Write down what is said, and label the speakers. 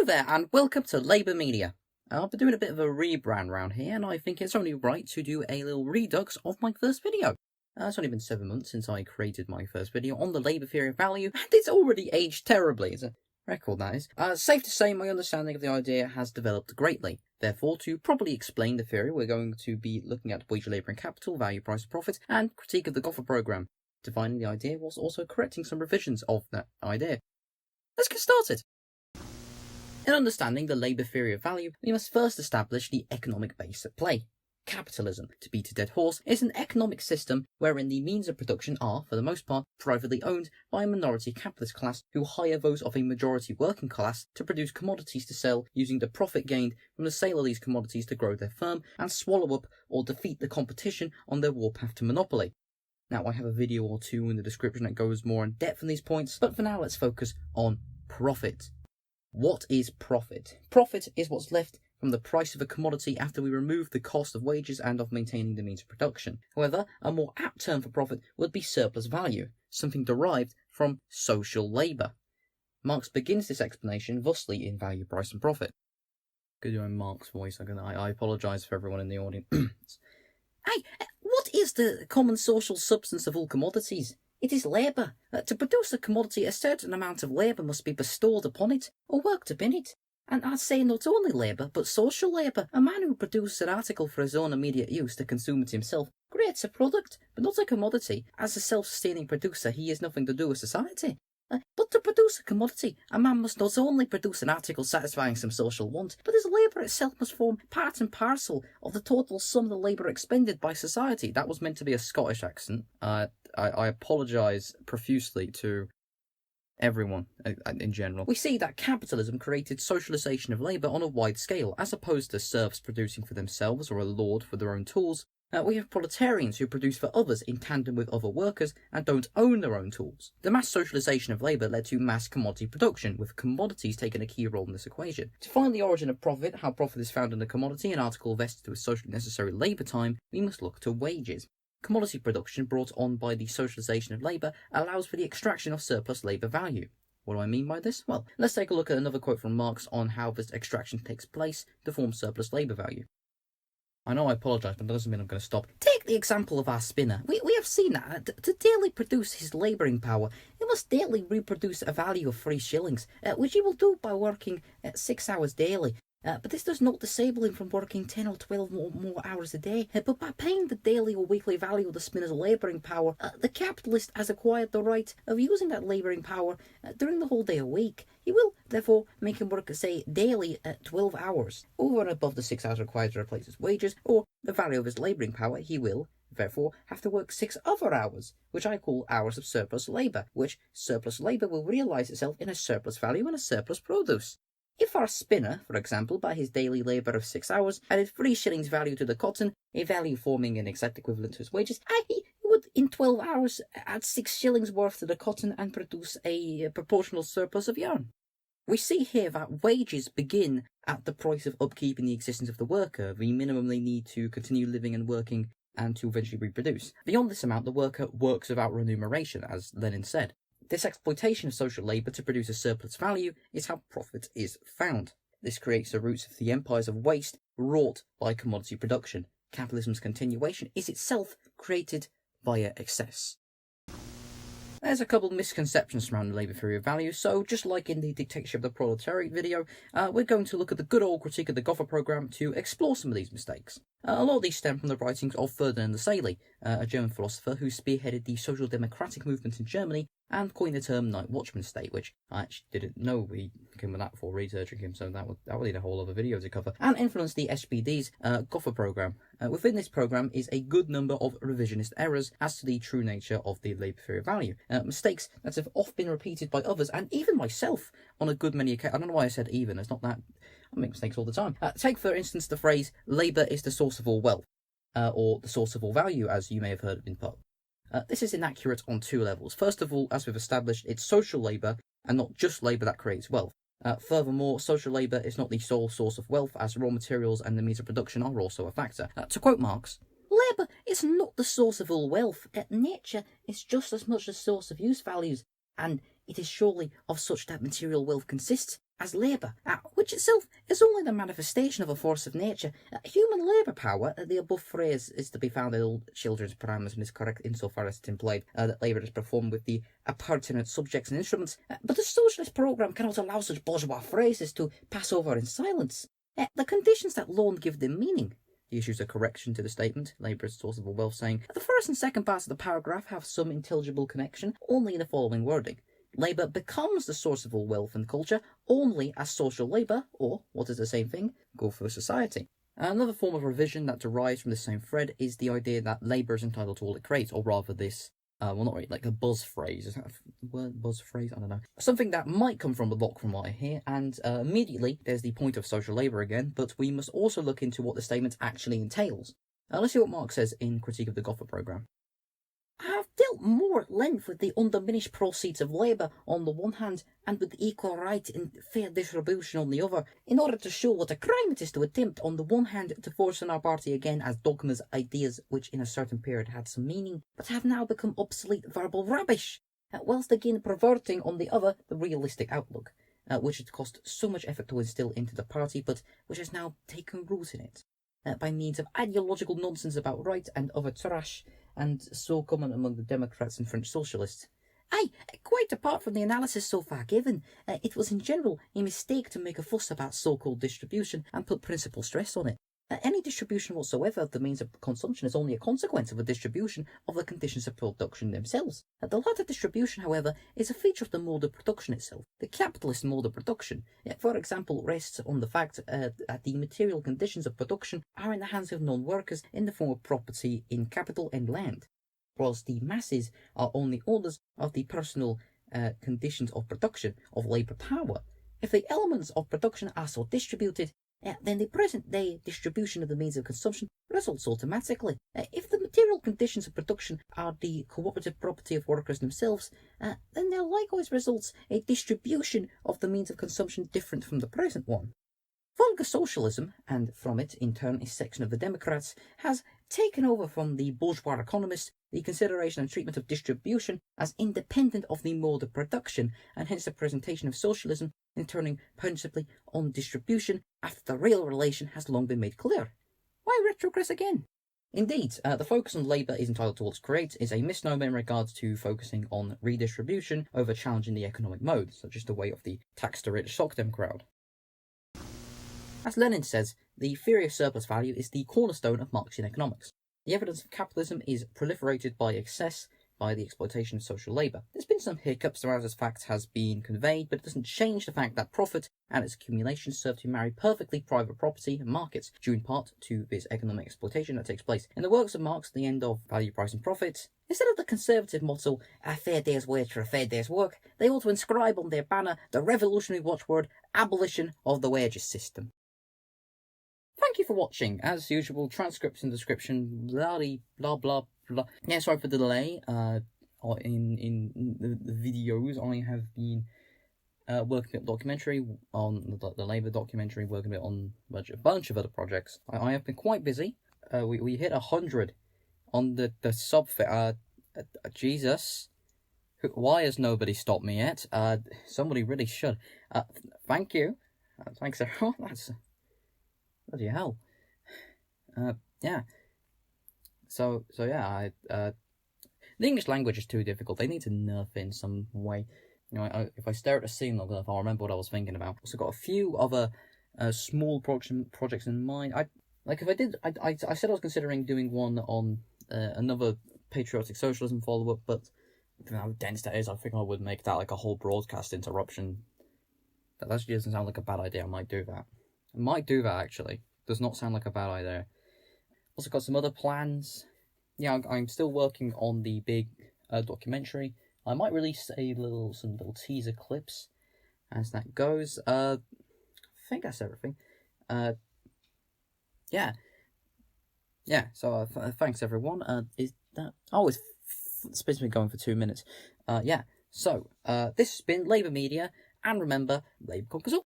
Speaker 1: there, and welcome to Labour Media. I've been doing a bit of a rebrand around here, and I think it's only right to do a little redux of my first video. It's only been 7 months since I created my first video on the Labour theory of value, and it's already aged terribly. It's a record, that is. Safe to say my understanding of the idea has developed greatly. Therefore, to properly explain the theory, we're going to be looking at wage, labour and capital, value, price and profit, and critique of the Gotha programme, defining the idea whilst also correcting some revisions of that idea. Let's get started. In understanding the labour theory of value, we must first establish the economic base at play. Capitalism, to beat a dead horse, is an economic system wherein the means of production are, for the most part, privately owned by a minority capitalist class who hire those of a majority working class to produce commodities to sell, using the profit gained from the sale of these commodities to grow their firm and swallow up or defeat the competition on their warpath to monopoly. Now, I have a video or two in the description that goes more in depth on these points, but for now let's focus on profit. What is profit? Profit is what's left from the price of a commodity after we remove the cost of wages and of maintaining the means of production. However, a more apt term for profit would be surplus value, something derived from social labour. Marx begins this explanation thusly in Value, Price and Profit. Good doing Marx voice, I apologise for everyone in the audience. Hey, what is the common social substance of all commodities? It is labour. To produce a commodity, a certain amount of labour must be bestowed upon it, or worked upon it. And I'd say not only labour, but social labour. A man who produces an article for his own immediate use to consume it himself creates a product, but not a commodity. As a self-sustaining producer, he has nothing to do with society. But to produce a commodity, a man must not only produce an article satisfying some social want, but his labour itself must form part and parcel of the total sum of the labour expended by society. That was meant to be a Scottish accent. I apologise profusely to everyone in general. We see that capitalism created socialisation of labour on a wide scale, as opposed to serfs producing for themselves or a lord for their own tools. We have proletarians who produce for others in tandem with other workers and don't own their own tools. The mass socialisation of labour led to mass commodity production, with commodities taking a key role in this equation. To find the origin of profit, how profit is found in a commodity, an article vested with socially necessary labour time, we must look to wages. Commodity production brought on by the socialisation of labour allows for the extraction of surplus labour value. What do I mean by this? Well, let's take a look at another quote from Marx on how this extraction takes place to form surplus labour value. I know I apologise, but that doesn't mean I'm going to stop. Take the example of our spinner. We have seen that to daily produce his labouring power, he must daily reproduce a value of 3 shillings, which he will do by working 6 hours daily. But this does not disable him from working 10 or 12 more hours a day. But by paying the daily or weekly value of the spinner's labouring power, the capitalist has acquired the right of using that labouring power during the whole day a week. He will, therefore, make him work, say, daily 12 hours, over and above the 6 hours required to replace his wages, or the value of his labouring power. He will, therefore, have to work 6 other hours, which I call hours of surplus labour, which surplus labour will realise itself in a surplus value and a surplus produce. If our spinner, for example, by his daily labour of 6 hours, added 3 shillings value to the cotton, a value forming an exact equivalent to his wages, he would in 12 hours add 6 shillings worth to the cotton and produce a proportional surplus of yarn. We see here that wages begin at the price of upkeeping the existence of the worker, the minimum they need to continue living and working and to eventually reproduce. Beyond this amount, the worker works without remuneration, as Lenin said. This exploitation of social labour to produce a surplus value is how profit is found. This creates the roots of the empires of waste wrought by commodity production. Capitalism's continuation is itself created via excess. There's a couple of misconceptions surrounding the labour theory of value, so just like in the Dictatorship of the Proletariat video, we're going to look at the good old critique of the Gotha programme to explore some of these mistakes. A lot of these stem from the writings of Ferdinand Lassalle, a German philosopher who spearheaded the social democratic movement in Germany and coined the term night watchman state, which I actually didn't know he came with that before researching him, so that would need a whole other video to cover, and influenced the SPD's Gotha programme. Within this programme is a good number of revisionist errors as to the true nature of the labour theory of value, mistakes that have often been repeated by others, and even myself on a good many occasions. I don't know why I said even, it's not that, I make mistakes all the time. Take for instance the phrase, labour is the source of all wealth, or the source of all value, as you may have heard in part. This is inaccurate on 2 levels. First of all, as we've established, it's social labour and not just labour that creates wealth. Furthermore, social labour is not the sole source of wealth, as raw materials and the means of production are also a factor. To quote Marx, labour is not the source of all wealth. Nature is just as much the source of use values, and it is surely of such that material wealth consists. as labour, which itself is only the manifestation of a force of nature. Human labour power, the above phrase is to be found in all children's primes and is correct insofar as it implied that labour is performed with the pertinent subjects and instruments, but the socialist programme cannot allow such bourgeois phrases to pass over in silence. The conditions that alone give them meaning. He issues a correction to the statement, labour is the source of all wealth, saying, the first and second parts of the paragraph have some intelligible connection, only in the following wording. Labour becomes the source of all wealth and culture only as social labour, or, what is the same thing, go for society. Another form of revision that derives from the same thread is the idea that labour is entitled to all it creates, or rather this, well, not really, like a buzz phrase. Is that a word, buzz phrase? I don't know. Something that might come from the Locke from what I hear, and immediately there's the point of social labour again, but we must also look into what the statement actually entails. Let's see what Marx says in Critique of the Gotha programme. I have dealt more at length with the undiminished proceeds of labour on the one hand, and with equal right and fair distribution on the other, in order to show what a crime it is to attempt on the one hand to force on our party again as dogmas ideas which in a certain period had some meaning, but have now become obsolete verbal rubbish, whilst again perverting on the other the realistic outlook, which it cost so much effort to instill into the party, but which has now taken root in it, by means of ideological nonsense about right and other trash, and so common among the Democrats and French socialists. Aye, quite apart from the analysis so far given, it was in general a mistake to make a fuss about so-called distribution and put principal stress on it. Any distribution whatsoever of the means of consumption is only a consequence of a distribution of the conditions of production themselves. The latter distribution, however, is a feature of the mode of production itself. The capitalist mode of production, for example, rests on the fact that the material conditions of production are in the hands of non-workers in the form of property in capital and land, whilst the masses are only owners of the personal conditions of production, of labour power. If the elements of production are so distributed, then the present-day distribution of the means of consumption results automatically. If the material conditions of production are the cooperative property of workers themselves, then there likewise results a distribution of the means of consumption different from the present one. Vulgar socialism, and from it in turn a section of the Democrats, has taken over from the bourgeois economists the consideration and treatment of distribution as independent of the mode of production, and hence the presentation of socialism in turning principally on distribution after the real relation has long been made clear. Why retrogress again? Indeed, the focus on labour is entitled to what it creates is a misnomer in regards to focusing on redistribution over challenging the economic mode, such as the way of the tax-the-rich sock them crowd. As Lenin says, the theory of surplus value is the cornerstone of Marxian economics. The evidence of capitalism is proliferated by excess, by the exploitation of social labour. There's been some hiccups around this fact has been conveyed, but it doesn't change the fact that profit and its accumulation serve to marry perfectly private property and markets, due in part to this economic exploitation that takes place. In the works of Marx, the end of value, price and profit, instead of the conservative motto, a fair day's wage for a fair day's work, they ought to inscribe on their banner the revolutionary watchword, abolition of the wages system. Thank you for watching. As usual, transcripts and description, blah blah blah. Yeah, sorry for the delay. In the videos, I have been working a bit documentary on the Labour documentary, working a bit on a bunch of other projects. I have been quite busy. We hit 100 on the sub. Jesus, why has nobody stopped me yet? Somebody really should. Thank you. Thanks everyone. That's. Bloody hell. Yeah. So yeah, the English language is too difficult. They need to nerf it in some way. You know, if I stare at the scene long enough, I'll remember what I was thinking about. Also got a few other small projects in mind. I said I was considering doing one on another patriotic socialism follow-up, but I don't know how dense that is. I think I would make that like a whole broadcast interruption. That actually doesn't sound like a bad idea. I might do that. I might do that, actually. Does not sound like a bad idea. Also got some other plans. Yeah, I'm still working on the big documentary. I might release some little teaser clips as that goes. I think that's everything. Yeah. So thanks everyone. Is that? Oh, it's supposed to be going for 2 minutes. Yeah. So this has been Labour Media, and remember, Labour conquers all.